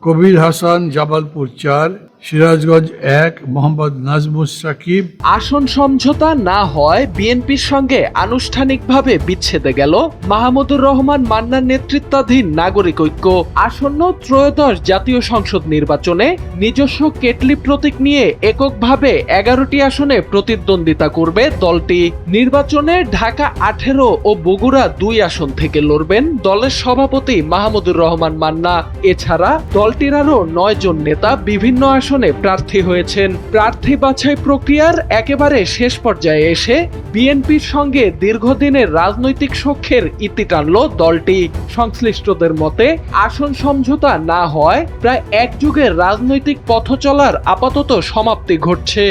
কবির হাসান জামালপুর 4, সিরাজগঞ্জ 1, মোহাম্মদ নাজমুস সাকিব। আসন সমঝোতা না হয় বিএনপির সঙ্গে আনুষ্ঠানিকভাবে বিচ্ছেদে গেল মাহমুদুর রহমান মান্নার নেতৃত্বাধীন নাগরিক ঐক্য। আসন্ন ত্রয়োদশ জাতীয় সংসদ নির্বাচনে নিজস্ব কেটলি প্রতীক নিয়ে এককভাবে 11টি আসনে প্রতিদ্বন্দ্বিতা করবে দলটি। নির্বাচনে ঢাকা 18 ও বগুড়া 2 আসন থেকে লড়বেন দলের সভাপতি মাহমুদুর রহমান মান্না। এছাড়া দলটির আরও 9 জন নেতা বিভিন্ন আসনে প্রার্থী হয়েছেন। প্রার্থী বাছাই প্রক্রিয়ার একেবারে শেষ পর্যায়ে এসে বিএনপির সঙ্গে দীর্ঘদিনের রাজনৈতিক সখ্যের ইতি টানল দলটি। সংশ্লিষ্টদের মতে আসন সমঝোতা না হয় প্রায় এক যুগের রাজনৈতিক পথ চলার আপাতত সমাপ্তি ঘটছে।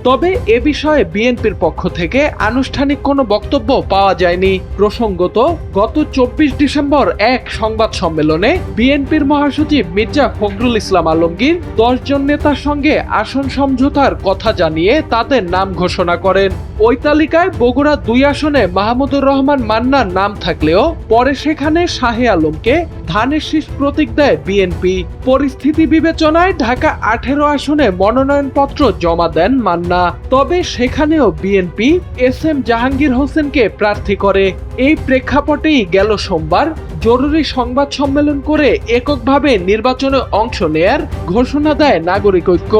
তবে এ বিষয়ে বিএনপির পক্ষ থেকে আনুষ্ঠানিক কোনো বক্তব্য পাওয়া যায়নি। প্রসঙ্গত, গত 24 ডিসেম্বর এক সংবাদ সম্মেলনে বিএনপির মহাসচিব মির্জা ফখরুল ইসলাম আলমগীর 10 জন নেতার সঙ্গে আসন সমঝোতার কথা জানিয়ে তাদের নাম ঘোষণা করেন। ওই তালিকায় বগুড়া 2 আসনে মাহমুদুর রহমান মান্নার নাম থাকলেও পরে সেখানে শাহে আলমকে ধানের শীষ প্রতীক দেয় বিএনপি। পরিস্থিতি বিবেচনায় ঢাকা 18 আসনে মনোনয়নপত্র জমা দেন মান্না। তবে সেখানেও বিএনপি এস.এম. জাহাঙ্গীর হোসেনকে প্রার্থী করে। এই প্রেক্ষাপটেই গেল সোমবার জরুরি সংবাদ সম্মেলন করে এককভাবে নির্বাচনে অংশ নেয়ার ঘোষণা দেয় নাগরিক ঐক্য।